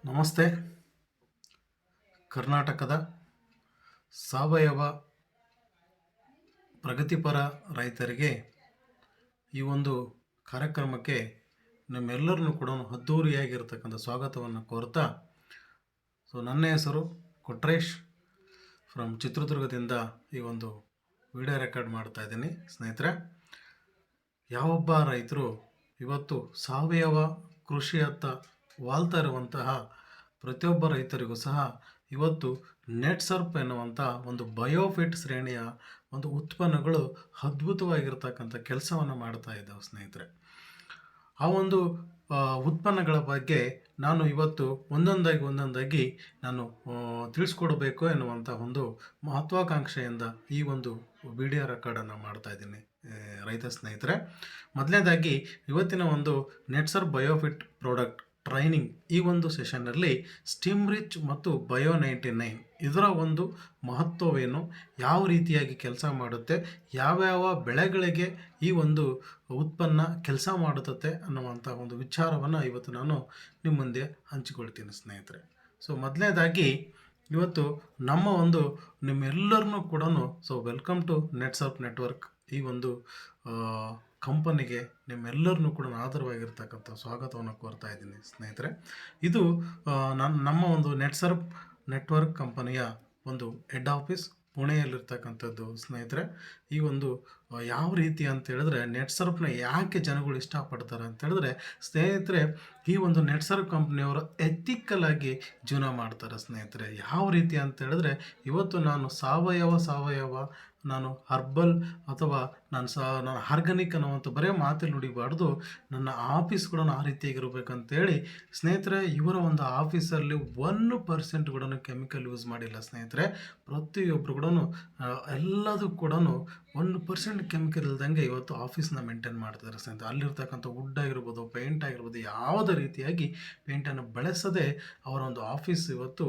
ನಮಸ್ತೆ. ಕರ್ನಾಟಕದ ಸಾವಯವ ಪ್ರಗತಿಪರ ರೈತರಿಗೆ ಈ ಒಂದು ಕಾರ್ಯಕ್ರಮಕ್ಕೆ ನಮ್ಮೆಲ್ಲರನ್ನು ಕೂಡ ಅದ್ಧೂರಿಯಾಗಿರ್ತಕ್ಕಂಥ ಸ್ವಾಗತವನ್ನು ಕೋರ್ತಾ, ನನ್ನ ಹೆಸರು ಕೊಟ್ರೇಶ್ ಫ್ರಮ್ ಚಿತ್ರದುರ್ಗದಿಂದ ಈ ಒಂದು ವಿಡಿಯೋ ರೆಕಾರ್ಡ್ ಮಾಡ್ತಾ ಇದ್ದೀನಿ. ಸ್ನೇಹಿತರೆ, ಯಾವೊಬ್ಬ ರೈತರು ಇವತ್ತು ಸಾವಯವ ಕೃಷಿಯತ್ತ ವಾಲ್ತಾ ಇರುವಂತಹ ಪ್ರತಿಯೊಬ್ಬ ರೈತರಿಗೂ ಸಹ ಇವತ್ತು ನೆಟ್ಸರ್ಪ್ ಎನ್ನುವಂಥ ಒಂದು ಬಯೋಫಿಟ್ ಶ್ರೇಣಿಯ ಒಂದು ಉತ್ಪನ್ನಗಳು ಅದ್ಭುತವಾಗಿರ್ತಕ್ಕಂಥ ಕೆಲಸವನ್ನು ಮಾಡ್ತಾ ಇದ್ದಾವೆ. ಸ್ನೇಹಿತರೆ, ಆ ಒಂದು ಉತ್ಪನ್ನಗಳ ಬಗ್ಗೆ ನಾನು ಇವತ್ತು ಒಂದೊಂದಾಗಿ ನಾನು ತಿಳಿಸ್ಕೊಡ್ಬೇಕು ಎನ್ನುವಂಥ ಒಂದು ಮಹತ್ವಾಕಾಂಕ್ಷೆಯಿಂದ ಈ ಒಂದು ವಿಡಿಯೋ ರೆಕಾರ್ಡನ್ನು ಮಾಡ್ತಾ ಇದ್ದೀನಿ. ರೈತ ಸ್ನೇಹಿತರೆ, ಮೊದಲನೇದಾಗಿ ಇವತ್ತಿನ ಒಂದು ನೆಟ್ಸರ್ಪ್ ಬಯೋಫಿಟ್ ಪ್ರಾಡಕ್ಟ್ ಟ್ರೈನಿಂಗ್ ಈ ಒಂದು ಸೆಷನ್ನಲ್ಲಿ ಸ್ಟಿಮ್ ರಿಚ್ ಮತ್ತು ಬಯೋ 99 ಇದರ ಒಂದು ಮಹತ್ವವೇನು, ಯಾವ ರೀತಿಯಾಗಿ ಕೆಲಸ ಮಾಡುತ್ತೆ, ಯಾವ್ಯಾವ ಬೆಳೆಗಳಿಗೆ ಈ ಒಂದು ಉತ್ಪನ್ನ ಕೆಲಸ ಮಾಡುತ್ತೆ ಅನ್ನುವಂಥ ಒಂದು ವಿಚಾರವನ್ನು ಇವತ್ತು ನಾನು ನಿಮ್ಮ ಮುಂದೆ ಹಂಚಿಕೊಳ್ತೀನಿ. ಸ್ನೇಹಿತರೆ, ಮೊದಲನೇದಾಗಿ ಇವತ್ತು ನಮ್ಮ ಒಂದು ನಿಮ್ಮೆಲ್ಲರನ್ನೂ ಕೂಡ ವೆಲ್ಕಮ್ ಟು ನೆಟ್ಸರ್ಪ್ ನೆಟ್ವರ್ಕ್ ಈ ಒಂದು ಕಂಪನಿಗೆ ನಿಮ್ಮೆಲ್ಲರನ್ನೂ ಕೂಡ ಆಧಾರವಾಗಿರ್ತಕ್ಕಂಥ ಸ್ವಾಗತವನ್ನು ಕೋರ್ತಾ ಇದ್ದೀನಿ. ಸ್ನೇಹಿತರೆ, ಇದು ನಮ್ಮ ಒಂದು ನೆಟ್ಸರ್ಪ್ ನೆಟ್ವರ್ಕ್ ಕಂಪನಿಯ ಒಂದು ಹೆಡ್ ಆಫೀಸ್ ಪುಣೆಯಲ್ಲಿರ್ತಕ್ಕಂಥದ್ದು. ಸ್ನೇಹಿತರೆ, ಈ ಒಂದು ಯಾವ ರೀತಿ ಅಂತ ಹೇಳಿದ್ರೆ ನೆಟ್ಸರ್ಪ್ನ ಯಾಕೆ ಜನಗಳು ಇಷ್ಟಪಡ್ತಾರೆ ಅಂತ ಹೇಳಿದ್ರೆ, ಸ್ನೇಹಿತರೆ, ಈ ಒಂದು ನೆಟ್ಸರ್ಪ್ ಕಂಪ್ನಿಯವರು ಎಥಿಕಲ್ ಆಗಿ ಜೀವನ ಮಾಡ್ತಾರೆ. ಸ್ನೇಹಿತರೆ, ಯಾವ ರೀತಿ ಅಂತ ಹೇಳಿದ್ರೆ, ಇವತ್ತು ನಾನು ಸಾವಯವ ನಾನು ಹರ್ಬಲ್ ಅಥವಾ ನಾನು ಆರ್ಗಾನಿಕ್ ಅನ್ನುವಂಥ ಬರೀ ಮಾತಲ್ಲಿ ನುಡಿಬಾರ್ದು, ನನ್ನ ಆಫೀಸ್ ಕೂಡ ಆ ರೀತಿಯಾಗಿರ್ಬೇಕಂತೇಳಿ ಸ್ನೇಹಿತರೆ, ಇವರ ಒಂದು ಆಫೀಸಲ್ಲಿ 1% ಕೂಡ ಕೆಮಿಕಲ್ ಯೂಸ್ ಮಾಡಿಲ್ಲ. ಸ್ನೇಹಿತರೆ, ಪ್ರತಿಯೊಬ್ಬರು ಕೂಡ ಎಲ್ಲದೂ ಕೂಡ 1% ಕೆಮಿಕಲ್ ಇಲ್ದಂಗೆ ಇವತ್ತು ಆಫೀಸ್ನ ಮೇಂಟೈನ್ ಮಾಡ್ತಾರೆ. ಸ್ನೇಹಿತರೆ, ಅಲ್ಲಿರ್ತಕ್ಕಂಥ ವುಡ್ ಆಗಿರ್ಬೋದು, ಪೇಂಟ್ ಆಗಿರ್ಬೋದು, ಯಾವುದೇ ರೀತಿಯಾಗಿ ಪೇಂಟನ್ನು ಬಳಸದೆ ಅವರ ಒಂದು ಆಫೀಸ್ ಇವತ್ತು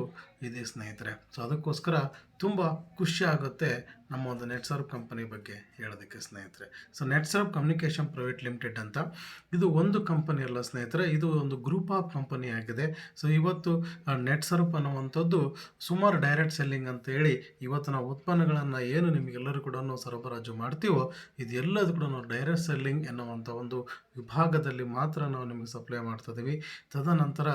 ಇದೆ. ಸ್ನೇಹಿತರೆ, ಅದಕ್ಕೋಸ್ಕರ ತುಂಬ ಖುಷಿ ಆಗುತ್ತೆ ನಮ್ಮ ಒಂದು ನೆಟ್ಸರ್ಪ್ ಕಂಪನಿ ಬಗ್ಗೆ ಹೇಳೋದಕ್ಕೆ. ಸ್ನೇಹಿತರೆ, ನೆಟ್ಸರ್ಪ್ ಕಮ್ಯುನಿಕೇಷನ್ ಪ್ರೈವೇಟ್ ಲಿಮಿಟೆಡ್ ಅಂತ ಇದು ಒಂದು ಕಂಪನಿ ಅಲ್ಲ ಸ್ನೇಹಿತರೆ, ಇದು ಒಂದು ಗ್ರೂಪ್ ಆಫ್ ಕಂಪನಿ ಆಗಿದೆ. ಇವತ್ತು ನೆಟ್ಸರ್ಪ್ ಅನ್ನುವಂಥದ್ದು ಸುಮಾರು ಡೈರೆಕ್ಟ್ ಸೆಲ್ಲಿಂಗ್ ಅಂತ ಹೇಳಿ ಇವತ್ತು ನಾವು ಉತ್ಪನ್ನಗಳನ್ನು ಏನು ನಿಮಗೆಲ್ಲರೂ ಕೂಡ ಸರಬರಾಜು ಮಾಡ್ತೀವೋ ಇದೆಲ್ಲದೂ ಕೂಡ ನಾವು ಡೈರೆಕ್ಟ್ ಸೆಲ್ಲಿಂಗ್ ಎನ್ನುವಂಥ ಒಂದು ವಿಭಾಗದಲ್ಲಿ ಮಾತ್ರ ನಾವು ನಿಮಗೆ ಸಪ್ಲೈ ಮಾಡ್ತಿದ್ದೀವಿ. ತದನಂತರ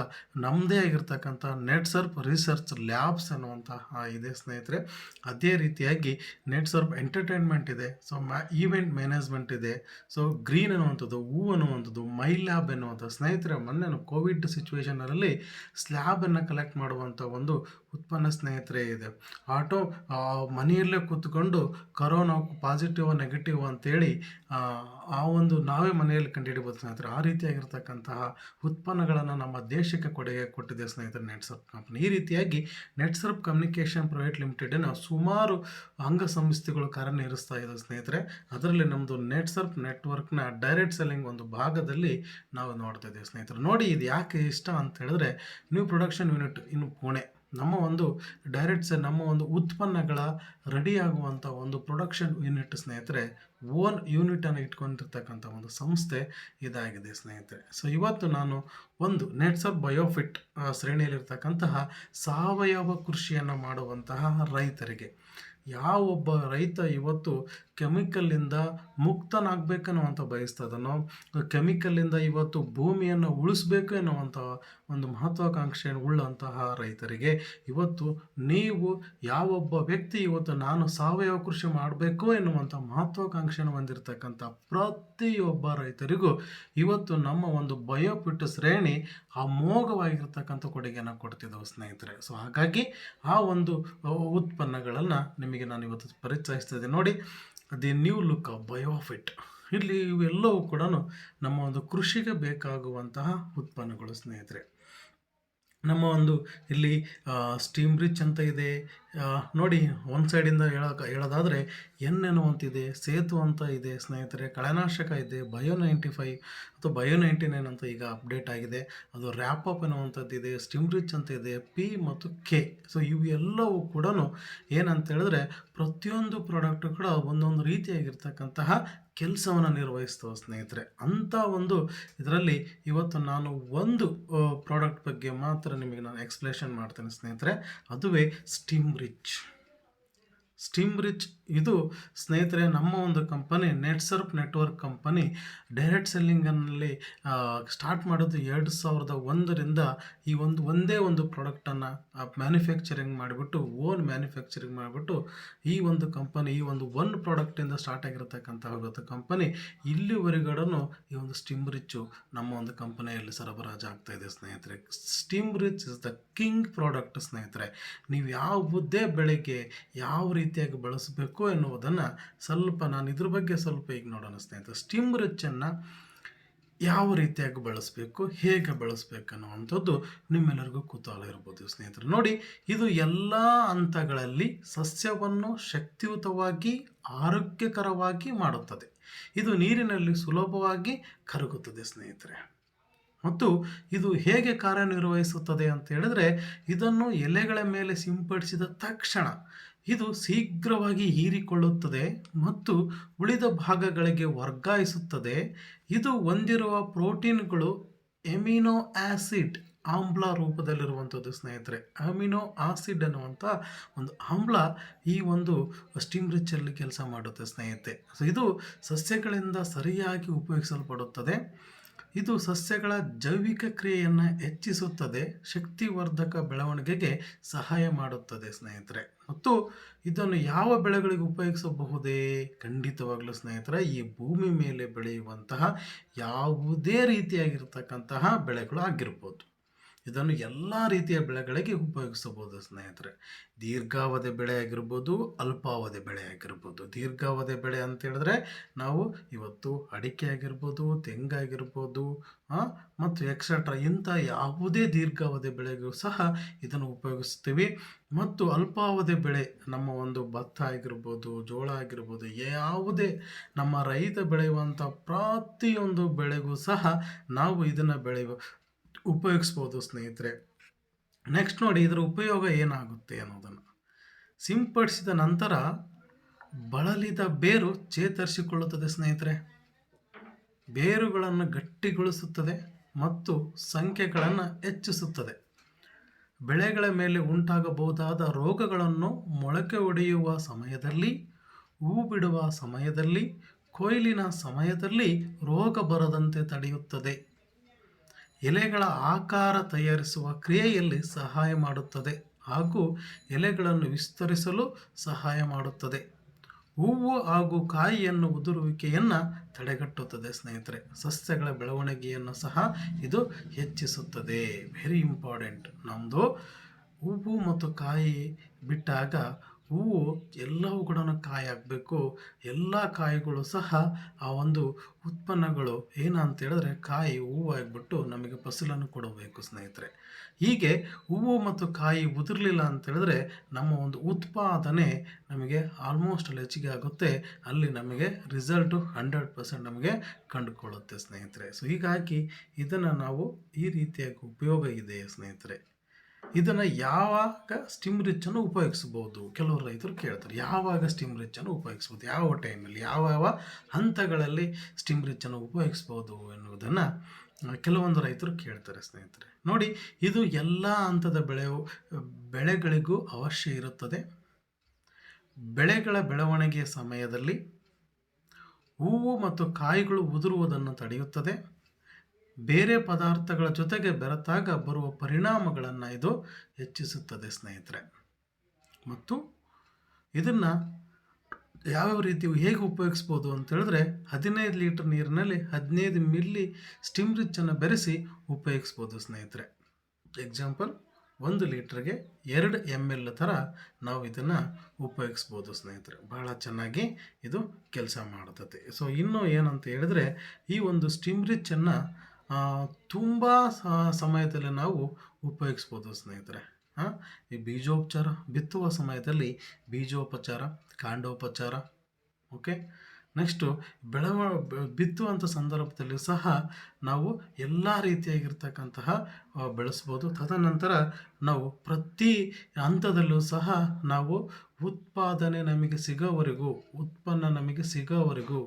ನಮ್ಮದೇ ಆಗಿರ್ತಕ್ಕಂಥ ನೆಟ್ಸರ್ಪ್ ರಿಸರ್ಚ್ ಲ್ಯಾಬ್ಸ್ ಅನ್ನುವಂತಹ ಇದೆ. ಸ್ನೇಹಿತರೆ, ಅದೇ ರೀತಿಯಾಗಿ ನೆಟ್ಸರ್ಪ್ ಎಂಟರ್ಟೈನ್ಮೆಂಟ್ ಇದೆ, ಈವೆಂಟ್ ಮ್ಯಾನೇಜ್ಮೆಂಟ್ ಇದೆ, ಗ್ರೀನ್ ಅನ್ನುವಂಥದ್ದು, ಹೂ ಅನ್ನುವಂಥದ್ದು, ಮೈ ಲ್ಯಾಬ್ ಎನ್ನುವಂಥ. ಸ್ನೇಹಿತರೆ, ಮೊನ್ನೆ ಕೋವಿಡ್ ಸಿಚುವೇಶನಲ್ಲಿ ಸ್ಲ್ಯಾಬನ್ನು ಕಲೆಕ್ಟ್ ಮಾಡುವಂಥ ಒಂದು ಉತ್ಪನ್ನ ಸ್ನೇಹಿತರೆ ಇದೆ. ಮನೆಯಲ್ಲೇ ಕೂತ್ಕೊಂಡು ಕರೋನಾ ಪಾಸಿಟಿವ್ ನೆಗೆಟಿವ್ ಅಂತೇಳಿ ಆ ಒಂದು ನಾವೇ ಮನೆಯಲ್ಲಿ ಕಂಡುಹಿಡಿಬೋದು ಸ್ನೇಹಿತರೆ. ಆ ರೀತಿಯಾಗಿರ್ತಕ್ಕಂತಹ ಉತ್ಪನ್ನಗಳನ್ನು ನಮ್ಮ ದೇಶಕ್ಕೆ ಕೊಡುಗೆ ಕೊಟ್ಟಿದೆ ಸ್ನೇಹಿತರೆ ನೆಟ್ಸರ್ಪ್ ಕಂಪನಿ. ಈ ರೀತಿಯಾಗಿ ನೆಟ್ಸರ್ಪ್ ಕಮ್ಯುನಿಕೇಷನ್ ಪ್ರೈವೇಟ್ ಲಿಮಿಟೆಡಿನ ಸುಮಾರು ಅಂಗಸಂಸ್ಥೆಗಳು ಕಾರ್ಯನಿರ್ವಹಿಸ್ತಾ ಇದೆ ಸ್ನೇಹಿತರೆ. ಅದರಲ್ಲಿ ನಮ್ಮದು ನೆಟ್ಸರ್ಪ್ ನೆಟ್ವರ್ಕ್ನ ಡೈರೆಕ್ಟ್ ಸೆಲ್ಲಿಂಗ್ ಒಂದು ಭಾಗದಲ್ಲಿ ನಾವು ನೋಡ್ತಾ ಇದ್ದೇವೆ ಸ್ನೇಹಿತರೆ. ನೋಡಿ, ಇದು ಯಾಕೆ ಇಷ್ಟ ಅಂತ ಹೇಳಿದ್ರೆ, ನ್ಯೂ ಪ್ರೊಡಕ್ಷನ್ ಯೂನಿಟ್ ಇನ್ನು ಪುಣೆ, ನಮ್ಮ ಒಂದು ನಮ್ಮ ಒಂದು ಉತ್ಪನ್ನಗಳ ರೆಡಿ ಆಗುವಂಥ ಒಂದು ಪ್ರೊಡಕ್ಷನ್ ಯೂನಿಟ್ ಸ್ನೇಹಿತರೆ, ಓನ್ ಯೂನಿಟನ್ನು ಇಟ್ಕೊಂಡಿರ್ತಕ್ಕಂಥ ಒಂದು ಸಂಸ್ಥೆ ಇದಾಗಿದೆ ಸ್ನೇಹಿತರೆ. ಇವತ್ತು ನಾನು ಒಂದು ನೆಟ್ಸರ್ಪ್ ಬಯೋಫಿಟ್ ಶ್ರೇಣಿಯಲ್ಲಿರ್ತಕ್ಕಂತಹ ಸಾವಯವ ಕೃಷಿಯನ್ನು ಮಾಡುವಂತಹ ರೈತರಿಗೆ, ಯಾವೊಬ್ಬ ರೈತ ಇವತ್ತು ಕೆಮಿಕಲ್ಲಿಂದ ಮುಕ್ತನಾಗಬೇಕನ್ನುವಂಥ ಬಯಸ್ತದನೋ, ಕೆಮಿಕಲ್ಲಿಂದ ಇವತ್ತು ಭೂಮಿಯನ್ನು ಉಳಿಸ್ಬೇಕು ಎನ್ನುವಂಥ ಒಂದು ಮಹತ್ವಾಕಾಂಕ್ಷೆಯನ್ನು ಉಳ್ಳಂತಹ ರೈತರಿಗೆ ಇವತ್ತು ನೀವು ಯಾವೊಬ್ಬ ವ್ಯಕ್ತಿ ಇವತ್ತು ನಾನು ಸಾವಯವ ಕೃಷಿ ಮಾಡಬೇಕು ಎನ್ನುವಂಥ ಮಹತ್ವಾಕಾಂಕ್ಷೆಯನ್ನು ಹೊಂದಿರತಕ್ಕಂಥ ಪ್ರತಿಯೊಬ್ಬ ರೈತರಿಗೂ ಇವತ್ತು ನಮ್ಮ ಒಂದು ಬಯೋಫಿಟ್ ಶ್ರೇಣಿ ಅಮೋಘವಾಗಿರ್ತಕ್ಕಂಥ ಕೊಡುಗೆಯನ್ನು ಕೊಡ್ತಿದ್ದವು ಸ್ನೇಹಿತರೆ. ಹಾಗಾಗಿ ಆ ಒಂದು ಉತ್ಪನ್ನಗಳನ್ನು ನಿಮಗೆ ನಾನು ಇವತ್ತು ಪರಿಚಯಿಸ್ತಿದ್ದೆ. ನೋಡಿ, the new look of Biofit. ಇಲ್ಲಿ ಇವೆಲ್ಲವೂ ಕೂಡ ನಮ್ಮ ಒಂದು ಕೃಷಿಗೆ ಬೇಕಾಗುವಂತಹ ಉತ್ಪನ್ನಗಳು ಸ್ನೇಹಿತರೆ. ನಮ್ಮ ಒಂದು ಇಲ್ಲಿ ಸ್ಟೀಮ್ ರಿಚ್ ಅಂತ ಇದೆ ನೋಡಿ, ಒಂದು ಸೈಡಿಂದ ಹೇಳೋದಾದರೆ ಎನ್ ಎನ್ನುವಂತಿದೆ, ಸೇತು ಅಂತ ಇದೆ ಸ್ನೇಹಿತರೆ, ಕಳೆನಾಶಕ ಇದೆ, ಬಯೋ 95 ಮತ್ತು ಬಯೋ 99 ಅಂತ ಈಗ ಅಪ್ಡೇಟ್ ಆಗಿದೆ. ಅದು ರ್ಯಾಪಪ್ ಅನ್ನುವಂಥದ್ದಿದೆ, ಸ್ಟಿಮ್ ರಿಚ್ ಅಂತ ಇದೆ, ಪಿ ಮತ್ತು ಕೆ. ಸೊ ಇವೆಲ್ಲವೂ ಕೂಡ ಏನಂತ ಹೇಳಿದ್ರೆ ಪ್ರತಿಯೊಂದು ಪ್ರಾಡಕ್ಟು ಕೂಡ ಒಂದೊಂದು ರೀತಿಯಾಗಿರ್ತಕ್ಕಂತಹ ಕೆಲಸವನ್ನು ನಿರ್ವಹಿಸ್ತವೆ ಸ್ನೇಹಿತರೆ. ಅಂಥ ಒಂದು ಇದರಲ್ಲಿ ಇವತ್ತು ನಾನು ಒಂದು ಪ್ರಾಡಕ್ಟ್ ಬಗ್ಗೆ ಮಾತ್ರ ನಿಮಗೆ ನಾನು ಎಕ್ಸ್ಪ್ಲೇಷನ್ ಮಾಡ್ತೇನೆ ಸ್ನೇಹಿತರೆ. ಅದುವೇ ಸ್ಟಿಮ್ ರಿಚ್. ಸ್ಟಿಮ್ ರಿಚ್ ಇದು ಸ್ನೇಹಿತರೆ ನಮ್ಮ ಒಂದು company Netsurf network company direct ಸೆಲ್ಲಿಂಗಲ್ಲಿ ಸ್ಟಾರ್ಟ್ ಮಾಡೋದು 2001ರಿಂದ ಈ ಒಂದೇ ಒಂದು ಪ್ರಾಡಕ್ಟನ್ನು ಮ್ಯಾನುಫ್ಯಾಕ್ಚರಿಂಗ್ ಮಾಡಿಬಿಟ್ಟು ಓನ್ ಮ್ಯಾನುಫ್ಯಾಕ್ಚರಿಂಗ್ ಮಾಡಿಬಿಟ್ಟು ಈ ಒಂದು ಕಂಪನಿ ಈ ಒಂದು ಪ್ರಾಡಕ್ಟಿಂದ ಸ್ಟಾರ್ಟ್ ಆಗಿರತಕ್ಕಂಥ ಒಂದು ಕಂಪನಿ ಇಲ್ಲಿವರೆಗೂ ಈ ಒಂದು ಸ್ಟಿಮ್ ರಿಚ್ಚು ನಮ್ಮ ಒಂದು ಕಂಪನಿಯಲ್ಲಿ ಸರಬರಾಜು ಆಗ್ತಾ ಇದೆ ಸ್ನೇಹಿತರೆ. Steam rich is the king product ಸ್ನೇಹಿತರೆ. ನೀವು ಯಾವುದೇ ಬೆಳೆಗೆ ಯಾವ ರೀತಿಯಾಗಿ ಬಳಸಬೇಕು ಎನ್ನುವುದನ್ನು ನಾನು ಇದ್ರ ಬಗ್ಗೆ ಸ್ವಲ್ಪ ಈಗ ನೋಡೋಣ ಸ್ನೇಹಿತರೆ. ಸ್ಟಿಮ್ ರಿಚ್ಚನ್ನು ಯಾವ ರೀತಿಯಾಗಿ ಬಳಸಬೇಕು, ಹೇಗೆ ಬಳಸಬೇಕು ಅನ್ನುವಂಥದ್ದು ನಿಮ್ಮೆಲ್ಲರಿಗೂ ಕುತೂಹಲ ಇರ್ಬೋದು ಸ್ನೇಹಿತರೆ. ನೋಡಿ, ಇದು ಎಲ್ಲ ಹಂತಗಳಲ್ಲಿ ಸಸ್ಯವನ್ನು ಶಕ್ತಿಯುತವಾಗಿ ಆರೋಗ್ಯಕರವಾಗಿ ಮಾಡುತ್ತದೆ. ಇದು ನೀರಿನಲ್ಲಿ ಸುಲಭವಾಗಿ ಕರಗುತ್ತದೆ ಸ್ನೇಹಿತರೆ. ಮತ್ತು ಇದು ಹೇಗೆ ಕಾರ್ಯನಿರ್ವಹಿಸುತ್ತದೆ ಅಂತ ಹೇಳಿದ್ರೆ, ಇದನ್ನು ಎಲೆಗಳ ಮೇಲೆ ಸಿಂಪಡಿಸಿದ ತಕ್ಷಣ ಇದು ಶೀಘ್ರವಾಗಿ ಹೀರಿಕೊಳ್ಳುತ್ತದೆ ಮತ್ತು ಉಳಿದ ಭಾಗಗಳಿಗೆ ವರ್ಗಾಯಿಸುತ್ತದೆ. ಇದು ಹೊಂದಿರುವ ಪ್ರೋಟೀನ್ಗಳು ಎಮಿನೋ ಆಸಿಡ್ ಆಮ್ಲ ರೂಪದಲ್ಲಿರುವಂಥದ್ದು ಸ್ನೇಹಿತರೆ. ಅಮಿನೋ ಆಸಿಡ್ ಅನ್ನುವಂಥ ಒಂದು ಆಮ್ಲ ಈ ಒಂದು ಸ್ಟಿಮ್ ರಿಚ್ಚಲ್ಲಿ ಕೆಲಸ ಮಾಡುತ್ತೆ ಸ್ನೇಹಿತರೆ. ಸೊ ಇದು ಸಸ್ಯಗಳಿಂದ ಸರಿಯಾಗಿ ಉಪಯೋಗಿಸಲ್ಪಡುತ್ತದೆ. ಇದು ಸಸ್ಯಗಳ ಜೈವಿಕ ಕ್ರಿಯೆಯನ್ನು ಹೆಚ್ಚಿಸುತ್ತದೆ, ಶಕ್ತಿವರ್ಧಕ ಬೆಳವಣಿಗೆಗೆ ಸಹಾಯ ಮಾಡುತ್ತದೆ ಸ್ನೇಹಿತರೆ. ಮತ್ತು ಇದನ್ನು ಯಾವ ಬೆಳೆಗಳಿಗೆ ಉಪಯೋಗಿಸಬಹುದೇ? ಖಂಡಿತವಾಗಲೂ ಸ್ನೇಹಿತರೆ, ಈ ಭೂಮಿ ಮೇಲೆ ಬೆಳೆಯುವಂತಹ ಯಾವುದೇ ರೀತಿಯಾಗಿರ್ತಕ್ಕಂತಹ ಬೆಳೆಗಳು ಆಗಿರ್ಬೋದು, ಇದನ್ನು ಎಲ್ಲ ರೀತಿಯ ಬೆಳೆಗಳಿಗೆ ಉಪಯೋಗಿಸಬಹುದು ಸ್ನೇಹಿತರೆ. ದೀರ್ಘಾವಧಿ ಬೆಳೆ ಆಗಿರ್ಬೋದು, ಅಲ್ಪಾವಧಿ ಬೆಳೆ ಆಗಿರ್ಬೋದು. ದೀರ್ಘಾವಧಿ ಬೆಳೆ ಅಂತ ಹೇಳಿದ್ರೆ ನಾವು ಇವತ್ತು ಅಡಿಕೆ ಆಗಿರ್ಬೋದು, ತೆಂಗಾಗಿರ್ಬೋದು ಮತ್ತು ಎಕ್ಸೆಟ್ರಾ ಇಂಥ ಯಾವುದೇ ದೀರ್ಘಾವಧಿ ಬೆಳೆಗೂ ಸಹ ಇದನ್ನು ಉಪಯೋಗಿಸ್ತೀವಿ. ಮತ್ತು ಅಲ್ಪಾವಧಿ ಬೆಳೆ ನಮ್ಮ ಒಂದು ಭತ್ತ ಆಗಿರ್ಬೋದು, ಜೋಳ ಆಗಿರ್ಬೋದು, ಯಾವುದೇ ನಮ್ಮ ರೈತ ಬೆಳೆಯುವಂಥ ಪ್ರತಿಯೊಂದು ಬೆಳೆಗೂ ಸಹ ನಾವು ಇದನ್ನು ಉಪಯೋಗಿಸ್ಬೋದು ಸ್ನೇಹಿತರೆ. ನೆಕ್ಸ್ಟ್ ನೋಡಿ, ಇದರ ಉಪಯೋಗ ಏನಾಗುತ್ತೆ ಅನ್ನೋದನ್ನು. ಸಿಂಪಡಿಸಿದ ನಂತರ ಬಳಲಿದ ಬೇರು ಚೇತರಿಸಿಕೊಳ್ಳುತ್ತದೆ ಸ್ನೇಹಿತರೆ. ಬೇರುಗಳನ್ನು ಗಟ್ಟಿಗೊಳಿಸುತ್ತದೆ ಮತ್ತು ಸಂಖ್ಯೆಗಳನ್ನು ಹೆಚ್ಚಿಸುತ್ತದೆ. ಬೆಳೆಗಳ ಮೇಲೆ ಉಂಟಾಗಬಹುದಾದ ರೋಗಗಳನ್ನು ಮೊಳಕೆ ಒಡೆಯುವ ಸಮಯದಲ್ಲಿ, ಹೂ ಬಿಡುವ ಸಮಯದಲ್ಲಿ, ಕೊಯ್ಲಿನ ಸಮಯದಲ್ಲಿ ರೋಗ ಬರದಂತೆ ತಡೆಯುತ್ತದೆ. ಎಲೆಗಳ ಆಕಾರ ತಯಾರಿಸುವ ಕ್ರಿಯೆಯಲ್ಲಿ ಸಹಾಯ ಮಾಡುತ್ತದೆ ಹಾಗೂ ಎಲೆಗಳನ್ನು ವಿಸ್ತರಿಸಲು ಸಹಾಯ ಮಾಡುತ್ತದೆ. ಹೂವು ಹಾಗೂ ಕಾಯಿಯನ್ನು ಉದುರುವಿಕೆಯನ್ನು ತಡೆಗಟ್ಟುತ್ತದೆ ಸ್ನೇಹಿತರೆ. ಸಸ್ಯಗಳ ಬೆಳವಣಿಗೆಯನ್ನು ಸಹ ಇದು ಹೆಚ್ಚಿಸುತ್ತದೆ. Very important. ನಮ್ಮದು ಹೂವು ಮತ್ತು ಕಾಯಿ ಬಿಟ್ಟಾಗ ಹೂವು ಎಲ್ಲವೂ ಕೂಡ ಕಾಯಿ ಆಗಬೇಕು. ಎಲ್ಲ ಕಾಯಿಗಳು ಸಹ ಆ ಒಂದು ಉತ್ಪನ್ನಗಳು ಏನಂತ ಹೇಳಿದ್ರೆ ಕಾಯಿ ಹೂವು ಆಗಿಬಿಟ್ಟು ನಮಗೆ ಫಸಲನ್ನು ಕೊಡಬೇಕು ಸ್ನೇಹಿತರೆ. ಹೀಗೆ ಹೂವು ಮತ್ತು ಕಾಯಿ ಉದುರಲಿಲ್ಲ ಅಂತ ಹೇಳಿದ್ರೆ ನಮ್ಮ ಒಂದು ಉತ್ಪಾದನೆ ನಮಗೆ ಆಲ್ಮೋಸ್ಟ್ ಹೆಚ್ಚಿಗೆ ಆಗುತ್ತೆ. ಅಲ್ಲಿ ನಮಗೆ ರಿಸಲ್ಟು 100% ನಮಗೆ ಕಂಡುಕೊಳ್ಳುತ್ತೆ ಸ್ನೇಹಿತರೆ. ಸೊ ಹೀಗಾಗಿ ಇದನ್ನು ನಾವು ಈ ರೀತಿಯಾಗಿ ಉಪಯೋಗ ಇದೆ ಸ್ನೇಹಿತರೆ. ಇದನ್ನು ಯಾವಾಗ ಸ್ಟಿಮ್ ರಿಚ್ಚನ್ನು ಉಪಯೋಗಿಸ್ಬೋದು? ಕೆಲವರು ರೈತರು ಕೇಳ್ತಾರೆ, ಯಾವಾಗ ಸ್ಟಿಮ್ ರಿಚ್ಚನ್ನು ಉಪಯೋಗಿಸ್ಬೋದು, ಯಾವ ಟೈಮಲ್ಲಿ, ಯಾವ ಹಂತಗಳಲ್ಲಿ ಸ್ಟಿಮ್ ರಿಚ್ಚನ್ನು ಉಪಯೋಗಿಸ್ಬೋದು ಎನ್ನುವುದನ್ನು ಕೆಲವೊಂದು ರೈತರು ಕೇಳ್ತಾರೆ ಸ್ನೇಹಿತರೆ. ನೋಡಿ, ಇದು ಎಲ್ಲ ಹಂತದ ಬೆಳೆಗಳಿಗೂ ಅವಶ್ಯ ಇರುತ್ತದೆ. ಬೆಳೆಗಳ ಬೆಳವಣಿಗೆಯ ಸಮಯದಲ್ಲಿ ಹೂವು ಮತ್ತು ಕಾಯಿಗಳು ಉದುರುವುದನ್ನು ತಡೆಯುತ್ತದೆ. ಬೇರೆ ಪದಾರ್ಥಗಳ ಜೊತೆಗೆ ಬೆರೆತಾಗ ಬರುವ ಪರಿಣಾಮಗಳನ್ನು ಇದು ಹೆಚ್ಚಿಸುತ್ತದೆ ಸ್ನೇಹಿತರೆ. ಮತ್ತು ಇದನ್ನು ಯಾವ್ಯಾವ ರೀತಿ ಹೇಗೆ ಉಪಯೋಗಿಸ್ಬೋದು ಅಂತ ಹೇಳಿದ್ರೆ 15 ಲೀಟರ್ ನೀರಿನಲ್ಲಿ 15 ಮಿಲಿ ಸ್ಟಿಮ್ ರಿಚ್ಚನ್ನು ಬೆರೆಸಿ ಉಪಯೋಗಿಸ್ಬೋದು ಸ್ನೇಹಿತರೆ. ಎಕ್ಸಾಂಪಲ್, 1 ಲೀಟ್ರಿಗೆ 2 ml ಥರ ನಾವು ಇದನ್ನು ಉಪಯೋಗಿಸ್ಬೋದು ಸ್ನೇಹಿತರೆ. ಬಹಳ ಚೆನ್ನಾಗಿ ಇದು ಕೆಲಸ ಮಾಡ್ತದೆ. ಸೊ ಇನ್ನೂ ಏನಂತ ಹೇಳಿದ್ರೆ, ಈ ಒಂದು ಸ್ಟಿಮ್ ರಿಚ್ಚನ್ನು ತುಂಬ ಸಮಯದಲ್ಲಿ ನಾವು ಉಪಯೋಗಿಸ್ಬೋದು ಸ್ನೇಹಿತರೆ. ಈ ಬೀಜೋಪಚಾರ, ಬಿತ್ತುವ ಸಮಯದಲ್ಲಿ ಬೀಜೋಪಚಾರ, ಕಾಂಡೋಪಚಾರ, ಓಕೆ, ನೆಕ್ಸ್ಟು ಬಿತ್ತುವಂಥ ಸಂದರ್ಭದಲ್ಲಿ ಸಹ ನಾವು ಎಲ್ಲ ರೀತಿಯಾಗಿರ್ತಕ್ಕಂತಹ ಬೆಳೆಸ್ಬೋದು. ತದನಂತರ ನಾವು ಪ್ರತಿ ಹಂತದಲ್ಲೂ ಸಹ ನಾವು ಉತ್ಪಾದನೆ ನಮಗೆ ಸಿಗೋವರೆಗೂ, ಉತ್ಪನ್ನ ನಮಗೆ ಸಿಗೋವರೆಗೂ,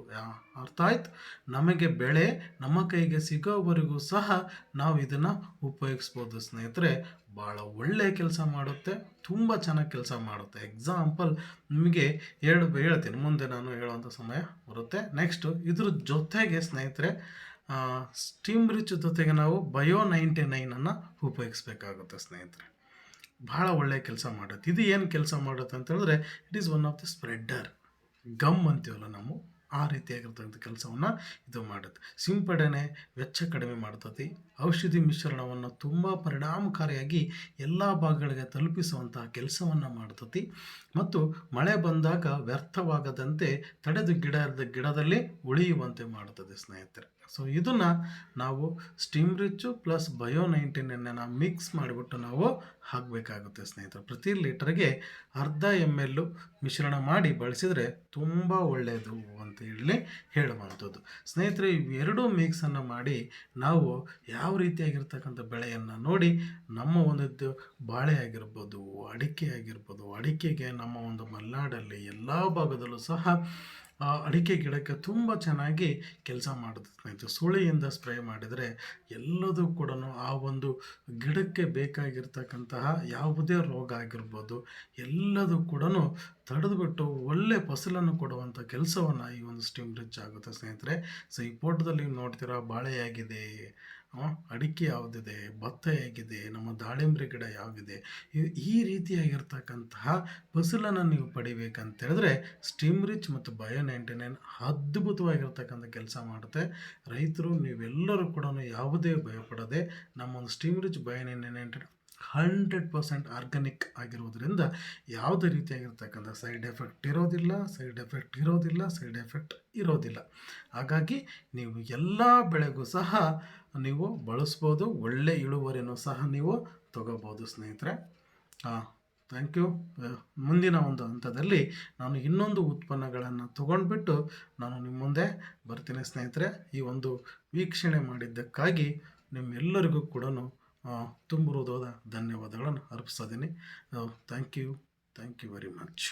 ಅರ್ಥ ಆಯ್ತು, ನಮಗೆ ಬೆಳೆ ನಮ್ಮ ಕೈಗೆ ಸಿಗೋವರೆಗೂ ಸಹ ನಾವು ಇದನ್ನು ಉಪಯೋಗಿಸ್ಬೋದು ಸ್ನೇಹಿತರೆ. ಭಾಳ ಒಳ್ಳೆಯ ಕೆಲಸ ಮಾಡುತ್ತೆ, ತುಂಬ ಚೆನ್ನಾಗಿ ಕೆಲಸ ಮಾಡುತ್ತೆ. ಎಕ್ಸಾಂಪಲ್ ನಿಮಗೆ ಹೇಳ್ತೀನಿ, ಮುಂದೆ ನಾನು ಹೇಳುವಂಥ ಸಮಯ ಬರುತ್ತೆ. ನೆಕ್ಸ್ಟು ಇದ್ರ ಜೊತೆಗೆ ಸ್ನೇಹಿತರೆ, ಸ್ಟೀಮ್ ರಿಚ್ ಜೊತೆಗೆ ನಾವು ಬಯೋ 99 ಉಪಯೋಗಿಸ್ಬೇಕಾಗುತ್ತೆ ಸ್ನೇಹಿತರೆ. ಭಾಳ ಒಳ್ಳೆಯ ಕೆಲಸ ಮಾಡುತ್ತೆ. ಇದು ಏನು ಕೆಲಸ ಮಾಡುತ್ತೆ ಅಂತ ಹೇಳಿದ್ರೆ, it is one of the spreader, gum ಅಂತೀವಲ್ಲ ನಾವು, ಆ ರೀತಿಯಾಗಿರ್ತಕ್ಕಂಥ ಕೆಲಸವನ್ನು ಇದು ಮಾಡುತ್ತೆ. ಸಿಂಪಡಣೆ ವೆಚ್ಚ ಕಡಿಮೆ ಮಾಡ್ತತಿ. ಔಷಧಿ ಮಿಶ್ರಣವನ್ನು ತುಂಬ ಪರಿಣಾಮಕಾರಿಯಾಗಿ ಎಲ್ಲ ಭಾಗಗಳಿಗೆ ತಲುಪಿಸುವಂತಹ ಕೆಲಸವನ್ನು ಮಾಡ್ತತಿ. ಮತ್ತು ಮಳೆ ಬಂದಾಗ ವ್ಯರ್ಥವಾಗದಂತೆ ತಡೆದು ಗಿಡದಲ್ಲಿ ಉಳಿಯುವಂತೆ ಮಾಡುತ್ತದೆ ಸ್ನೇಹಿತರೆ. ಸೊ ಇದನ್ನು ನಾವು steam rich plus bio 99 mix ಮಾಡಿಬಿಟ್ಟು ನಾವು ಹಾಕಬೇಕಾಗುತ್ತೆ ಸ್ನೇಹಿತರೆ. ಪ್ರತಿ ಲೀಟರ್ಗೆ ಅರ್ಧ ml ಮಿಶ್ರಣ ಮಾಡಿ ಬಳಸಿದರೆ ತುಂಬ ಒಳ್ಳೆಯದು ಅಂತ ಹೇಳುವಂಥದ್ದು ಸ್ನೇಹಿತರೆ. ಇವೆರಡೂ ಮಿಕ್ಸನ್ನು ಮಾಡಿ ನಾವು ಯಾವ ರೀತಿಯಾಗಿರ್ತಕ್ಕಂಥ ಬೆಳೆಯನ್ನು ನೋಡಿ, ನಮ್ಮ ಒಂದು ಬಾಳೆ ಆಗಿರ್ಬೋದು, ಅಡಿಕೆ ಆಗಿರ್ಬೋದು, ಅಡಿಕೆಗೆ ನಮ್ಮ ಒಂದು ಮಲೆನಾಡಲ್ಲಿ ಎಲ್ಲ ಭಾಗದಲ್ಲೂ ಸಹ ಅಡಿಕೆ ಗಿಡಕ್ಕೆ ತುಂಬ ಚೆನ್ನಾಗಿ ಕೆಲಸ ಮಾಡುತ್ತೆ ಸ್ನೇಹಿತರೆ. ಸುಳಿಯಿಂದ ಸ್ಪ್ರೇ ಮಾಡಿದರೆ ಎಲ್ಲದೂ ಕೂಡ ಆ ಒಂದು ಗಿಡಕ್ಕೆ ಬೇಕಾಗಿರ್ತಕ್ಕಂತಹ ಯಾವುದೇ ರೋಗ ಆಗಿರ್ಬೋದು ಎಲ್ಲದೂ ಕೂಡ ತಡೆದುಬಿಟ್ಟು ಒಳ್ಳೆ ಫಸಲನ್ನು ಕೊಡುವಂಥ ಕೆಲಸವನ್ನು ಈ ಒಂದು ಸ್ಟೀಮ್ ರಿಚ್ ಆಗುತ್ತೆ ಸ್ನೇಹಿತರೆ. ಸೊ ಈ ಫೋಟೋದಲ್ಲಿ ನೋಡ್ತೀರಾ, ಬಾಳೆ ಆಗಿದೆ, ಅಡಿಕೆ ಯಾವುದಿದೆ, ಭತ್ತ ಹೇಗಿದೆ, ನಮ್ಮ ದಾಳಿಂಬ್ರೆ ಗಿಡ ಯಾವುದಿದೆ, ಈ ರೀತಿಯಾಗಿರ್ತಕ್ಕಂತಹ ಫಸಲನ್ನು ನೀವು ಪಡಿಬೇಕಂತ ಹೇಳಿದ್ರೆ ಸ್ಟೀಮ್ ರಿಚ್ ಮತ್ತು ಬಯೋ 99 ಅದ್ಭುತವಾಗಿರ್ತಕ್ಕಂಥ ಕೆಲಸ ಮಾಡುತ್ತೆ. ರೈತರು ನೀವೆಲ್ಲರೂ ಕೂಡ ಯಾವುದೇ ಭಯಪಡದೆ ನಮ್ಮ ಒಂದು ಸ್ಟೀಮ್ ರಿಚ್ ಬಯೋ 99 100% ಆರ್ಗ್ಯಾನಿಕ್ ಆಗಿರುವುದರಿಂದ ಯಾವುದೇ ರೀತಿಯಾಗಿರ್ತಕ್ಕಂಥ ಸೈಡ್ ಎಫೆಕ್ಟ್ ಇರೋದಿಲ್ಲ. ಹಾಗಾಗಿ ನೀವು ಎಲ್ಲ ಬೆಳೆಗೂ ಸಹ ನೀವು ಬಳಸ್ಬೋದು, ಒಳ್ಳೆ ಇಳುವರಿಯನ್ನು ಸಹ ನೀವು ತಗೋಬೋದು ಸ್ನೇಹಿತರೆ. Thank you. ಮುಂದಿನ ಒಂದು ಹಂತದಲ್ಲಿ ನಾನು ಇನ್ನೊಂದು ಉತ್ಪನ್ನಗಳನ್ನು ತೊಗೊಂಡ್ಬಿಟ್ಟು ನಾನು ನಿಮ್ಮ ಮುಂದೆ ಬರ್ತೀನಿ ಸ್ನೇಹಿತರೆ. ಈ ಒಂದು ವೀಕ್ಷಣೆ ಮಾಡಿದ್ದಕ್ಕಾಗಿ ನಿಮ್ಮೆಲ್ಲರಿಗೂ ಕೂಡ ತುಂಬ ಹೃದಯದ ಧನ್ಯವಾದಗಳನ್ನು ಅರ್ಪಿಸ್ತಿದ್ದೀನಿ. Thank you very much.